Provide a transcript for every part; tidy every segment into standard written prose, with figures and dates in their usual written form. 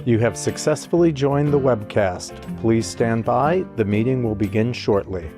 You have successfully joined the webcast. Please stand by. The meeting will begin shortly.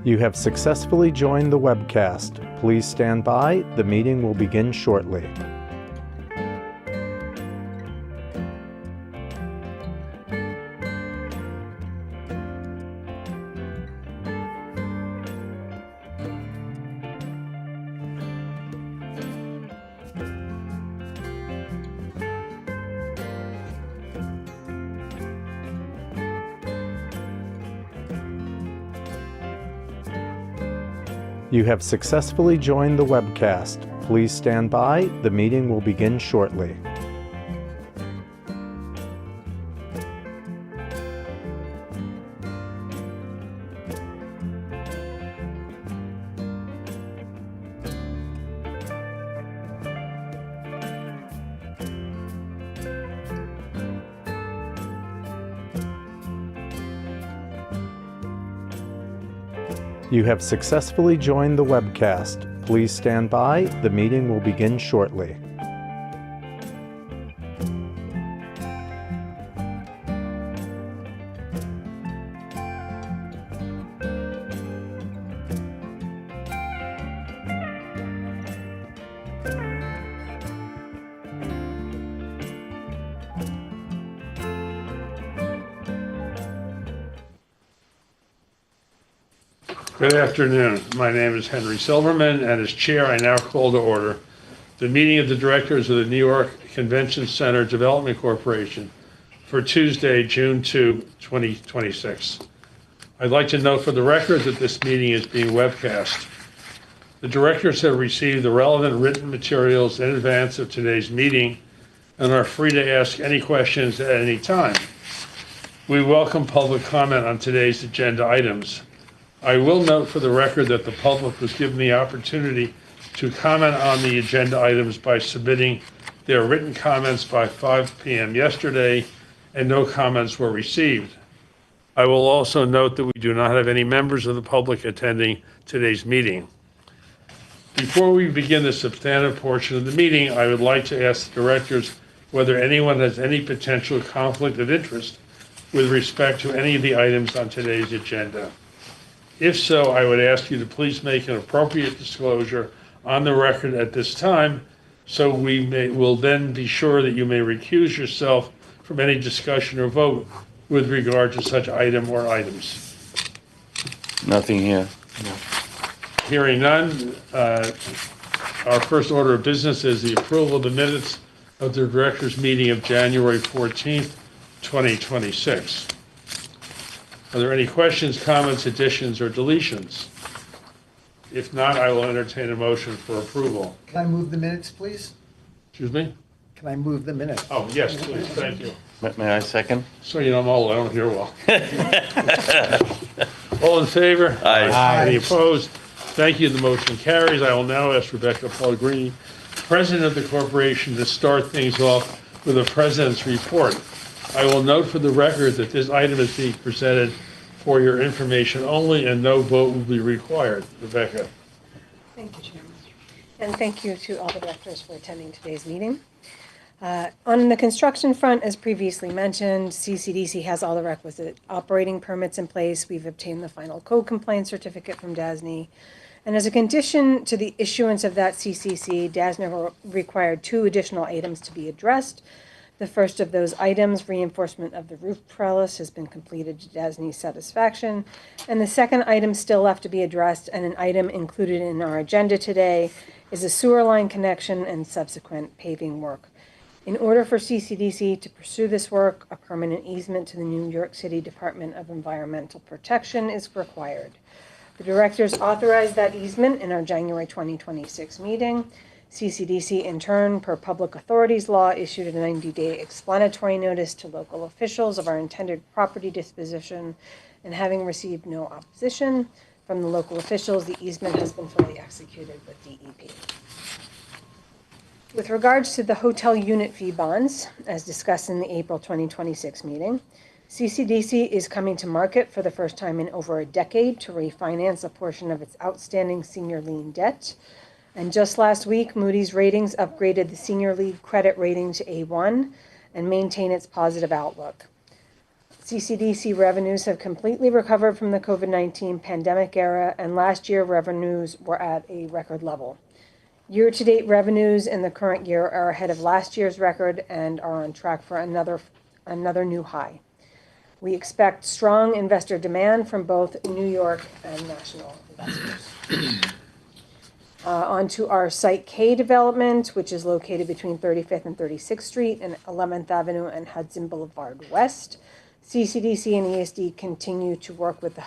You have successfully joined the webcast. Please stand by. The meeting will begin shortly. You have successfully joined the webcast. Please stand by. The meeting will begin shortly. You have successfully joined the webcast. Please stand by. The meeting will begin shortly. Good afternoon. My name is Henry Silverman, and as chair, I now call to order the meeting of the directors of the New York Convention Center Development Corporation for Tuesday, June 2, 2026. I'd like to note for the record that this meeting is being webcast. The directors have received the relevant written materials in advance of today's meeting and are free to ask any questions at any time. We welcome public comment on today's agenda items. I will note for the record that the public was given the opportunity to comment on the agenda items by submitting their written comments by 5 p.m. yesterday, and no comments were received. I will also note that we do not have any members of the public attending today's meeting. Before we begin the substantive portion of the meeting, I would like to ask the directors whether anyone has any potential conflict of interest with respect to any of the items on today's agenda. If so, I would ask you to please make an appropriate disclosure on the record at this time, so will then be sure that you may recuse yourself from any discussion or vote with regard to such item or items. Nothing here. No. Hearing none, our first order of business is the approval of the minutes of the directors' meeting of January 14th, 2026. Are there any questions, comments, additions, or deletions? If not, I will entertain a motion for approval. Can I move the minutes, please? Excuse me? Can I move the minutes? Oh, yes, please, thank you. May I second? So you know I'm old, I don't hear well. All in favor? Aye. Any opposed? Thank you, the motion carries. I will now ask Rebecca Pellegrini, President of the corporation, to start things off with the President's report. I will note for the record that this item is being presented for your information only, and no vote will be required. Rebecca. Thank you, Chairman. And thank you to all the directors for attending today's meeting. On the construction front, as previously mentioned, CCDC has all the requisite operating permits in place. We've obtained the final code compliance certificate from DASNY. And as a condition to the issuance of that CCC, DASNY required 2 additional items to be addressed. The first of those items, reinforcement of the roof trellis, has been completed to DASNY's satisfaction. And the second item still left to be addressed, and an item included in our agenda today, is a sewer line connection and subsequent paving work. In order for CCDC to pursue this work, a permanent easement to the New York City Department of Environmental Protection is required. The directors authorized that easement in our January 2026 meeting. CCDC, in turn, per public authorities law, issued a 90-day explanatory notice to local officials of our intended property disposition, and having received no opposition, from the local officials, the easement has been fully executed with DEP. With regards to the hotel unit fee bonds, as discussed in the April 2026 meeting, CCDC is coming to market for the first time in over a decade to refinance a portion of its outstanding senior lien debt. And just last week, Moody's Ratings upgraded the senior league credit rating to A1 and maintain its positive outlook. CCDC revenues have completely recovered from the COVID-19 pandemic era, and last year revenues were at a record level. Year-to-date revenues in the current year are ahead of last year's record and are on track for another new high. We expect strong investor demand from both New York and national investors. On to our Site K development, which is located between 35th and 36th Street and 11th Avenue and Hudson Boulevard West. CCDC and ESD continue to work with the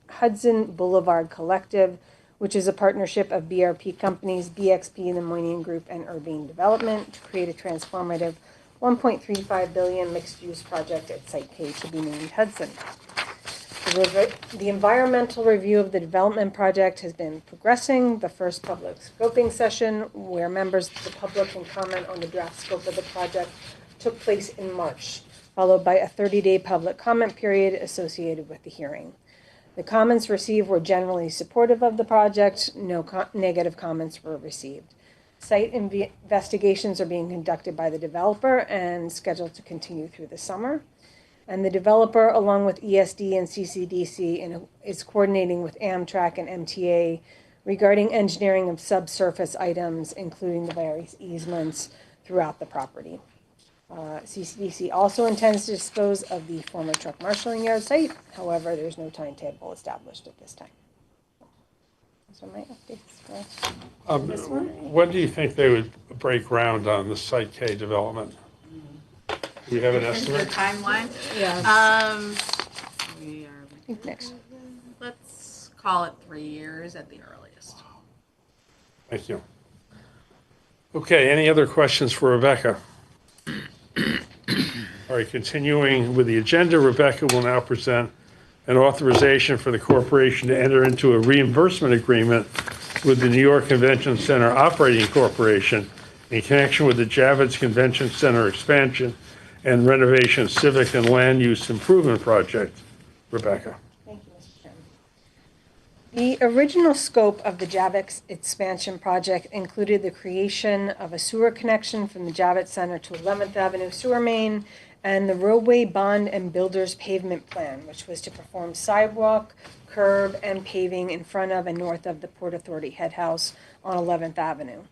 Hudson Boulevard Collective, which is a partnership of BRP companies, BXP, the Moynihan Group, and Urbane Development to create a transformative $1.35 billion mixed-use project at Site K to be named Hudson. The environmental review of the development project has been progressing. The first public scoping session, where members of the public can comment on the draft scope of the project, took place in March, followed by a 30-day public comment period associated with the hearing. The comments received were generally supportive of the project. No negative comments were received. Site investigations are being conducted by the developer and scheduled to continue through the summer. And the developer, along with ESD and CCDC, is coordinating with Amtrak and MTA regarding engineering of subsurface items, including the various easements throughout the property. CCDC also intends to dispose of the former truck marshalling yard site. However, there's no timetable established at this time. Those are my updates for this one. When do you think they would break ground on the Site K development? Do you have an The estimate? timeline? Yeah, We are, I think next. let's call it 3 years at the earliest. Thank you. Okay, any other questions for Rebecca? All right, continuing with the agenda, Rebecca will now present an authorization for the corporation to enter into a reimbursement agreement with the New York Convention Center Operating Corporation in connection with the Javits Convention Center expansion and renovation civic and land use improvement project. Rebecca. Thank you, Mr. Chairman. The original scope of the Javits expansion project included the creation of a sewer connection from the Javits Center to 11th Avenue sewer main and the roadway bond and builder's pavement plan, which was to perform sidewalk, curb, and paving in front of and north of the Port Authority head house on 11th Avenue.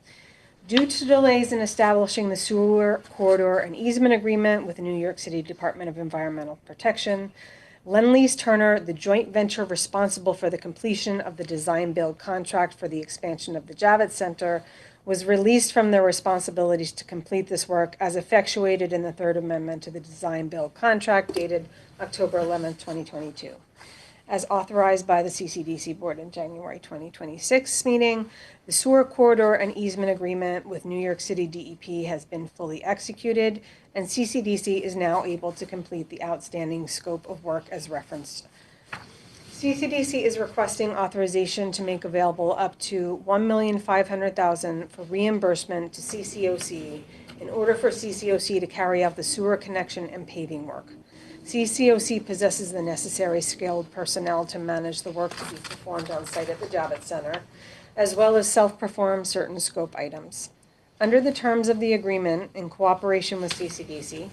Due to delays in establishing the sewer corridor and easement agreement with the New York City Department of Environmental Protection, Lend-Lease Turner, the joint venture responsible for the completion of the design-build contract for the expansion of the Javits Center, was released from their responsibilities to complete this work as effectuated in the Third Amendment to the design-build contract dated October 11, 2022. As authorized by the CCDC Board in January 2026 meeting, the sewer corridor and easement agreement with New York City DEP has been fully executed, and CCDC is now able to complete the outstanding scope of work as referenced. CCDC is requesting authorization to make available up to $1,500,000 for reimbursement to CCOC in order for CCOC to carry out the sewer connection and paving work. CCOC possesses the necessary skilled personnel to manage the work to be performed on site at the Javits Center, as well as self-perform certain scope items. Under the terms of the agreement, in cooperation with CCDC,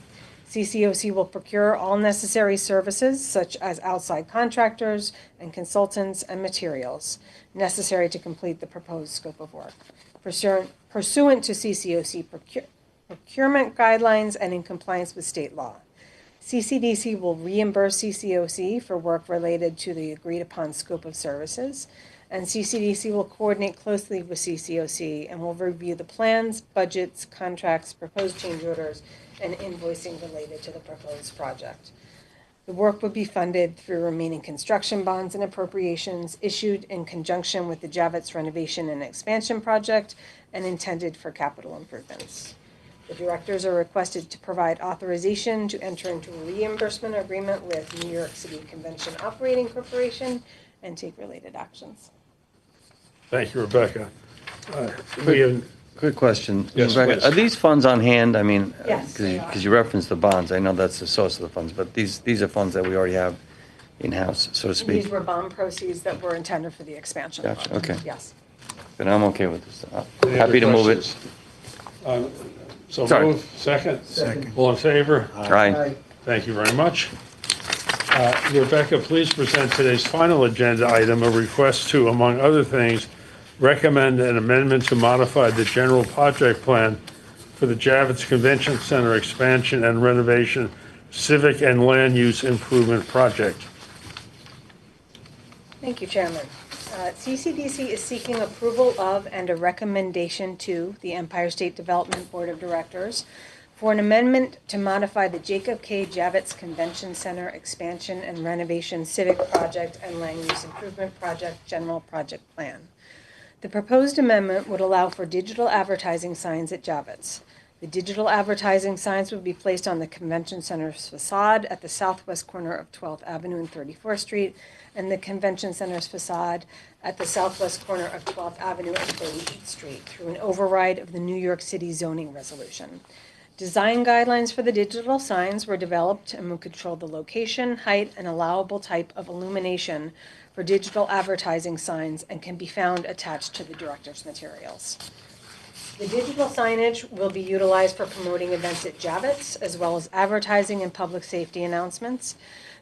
CCOC will procure all necessary services, such as outside contractors and consultants and materials necessary to complete the proposed scope of work. Pursuant to CCOC procurement guidelines and in compliance with state law. CCDC will reimburse CCOC for work related to the agreed-upon scope of services, and CCDC will coordinate closely with CCOC and will review the plans, budgets, contracts, proposed change orders, and invoicing related to the proposed project. The work would be funded through remaining construction bonds and appropriations issued in conjunction with the Javits renovation and expansion project and intended for capital improvements. The directors are requested to provide authorization to enter into a reimbursement agreement with New York City Convention Operating Corporation and take related actions. Thank you, Rebecca. We have, Quick question. Yes, Rebecca, please. are these funds on hand? I mean, Yes, they are. because you referenced the bonds. I know that's the source of the funds, but these are funds that we already have in-house, so to These speak. were bond proceeds that were intended for the expansion fund. Gotcha, okay. Yes. Then I'm okay with this. any Happy to other move it. questions? So Sorry. move, second? All in favor? Aye. Thank you very much. Rebecca, please present today's final agenda item, a request to, among other things, recommend an amendment to modify the general project plan for the Javits Convention Center expansion and renovation civic and land use improvement project. Thank you, Chairman. CCDC is seeking approval of and a recommendation to the Empire State Development Board of Directors for an amendment to modify the Jacob K. Javits Convention Center expansion and renovation civic project and land use improvement project general project plan. The proposed amendment would allow for digital advertising signs at Javits. The digital advertising signs would be placed on the Convention Center's facade at the southwest corner of 12th Avenue and 34th Street, and the Convention Center's facade at the southwest corner of 12th Avenue and 38th Street through an override of the New York City zoning resolution. Design guidelines for the digital signs were developed and will control the location, height, and allowable type of illumination for digital advertising signs and can be found attached to the director's materials. The digital signage will be utilized for promoting events at Javits, as well as advertising and public safety announcements.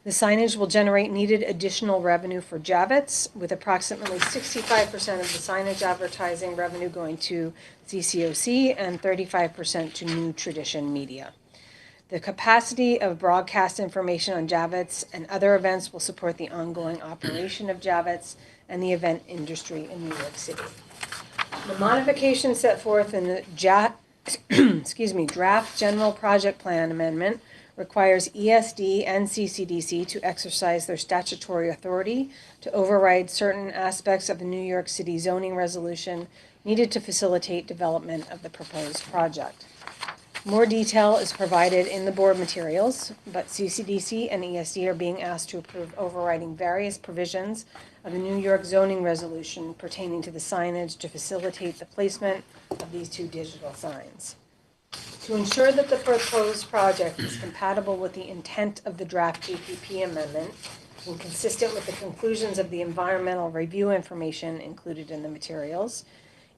The signage will generate needed additional revenue for Javits, with approximately 65% of the signage advertising revenue going to CCOC and 35% to New Tradition Media. The capacity of broadcast information on Javits and other events will support the ongoing operation of Javits and the event industry in New York City. The modification set forth in the draft general project plan amendment requires ESD and CCDC to exercise their statutory authority to override certain aspects of the New York City zoning resolution needed to facilitate development of the proposed project. More detail is provided in the board materials, but CCDC and ESD are being asked to approve overriding various provisions of the New York zoning resolution pertaining to the signage to facilitate the placement of these two digital signs. To ensure that the proposed project is compatible with the intent of the draft GPP amendment and consistent with the conclusions of the environmental review information included in the materials,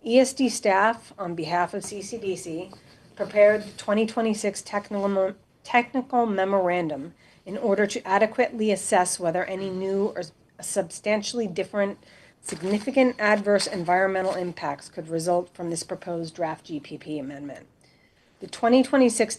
ESD staff, on behalf of CCDC, prepared the 2026 technical memorandum in order to adequately assess whether any new or substantially different significant adverse environmental impacts could result from this proposed draft GPP amendment. The 2026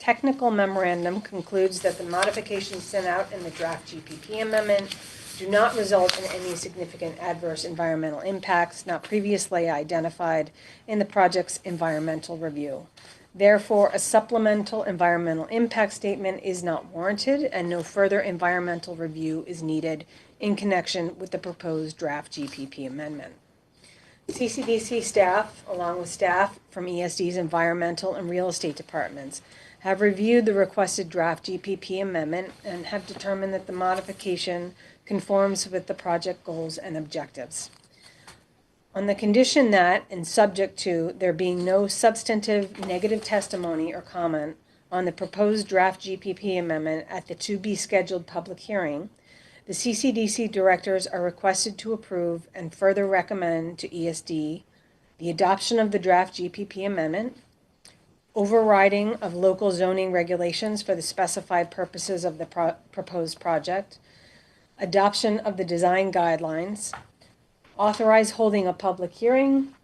technical memorandum concludes that the modifications sent out in the draft GPP amendment do not result in any significant adverse environmental impacts not previously identified in the project's environmental review. Therefore, a supplemental environmental impact statement is not warranted, and no further environmental review is needed in connection with the proposed draft GPP amendment. CCDC staff, along with staff from ESD's environmental and real estate departments, have reviewed the requested draft GPP amendment and have determined that the modification conforms with the project goals and objectives. On the condition that, and subject to there being no substantive negative testimony or comment on the proposed draft GPP amendment at the to-be-scheduled public hearing, the CCDC directors are requested to approve and further recommend to ESD the adoption of the draft GPP amendment, overriding of local zoning regulations for the specified purposes of the proposed project, adoption of the design guidelines, authorize holding a public hearing,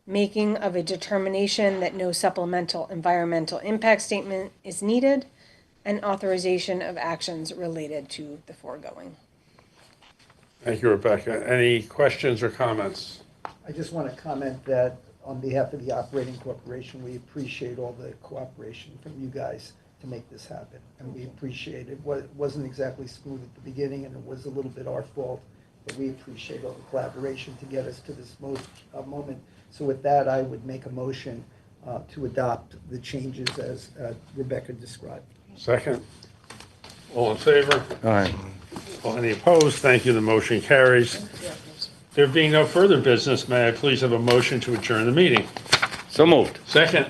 making of a determination that no supplemental environmental impact statement is needed, and authorization of actions related to the foregoing. Thank you, Rebecca. Any questions or comments? I just want to comment that on behalf of the operating corporation, we appreciate all the cooperation from you guys to make this happen. And we appreciate it. It wasn't exactly smooth at the beginning, and it was a little bit our fault, but we appreciate all the collaboration to get us to this moment. So with that, I would make a motion to adopt the changes as Rebecca described. Second? All in favor? All right. All any opposed? Thank you. The motion carries. There being no further business, may I please have a motion to adjourn the meeting? So moved. Second.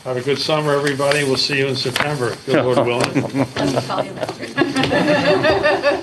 Have a good summer, everybody. We'll see you in September. Good Lord willing. Let me call you after.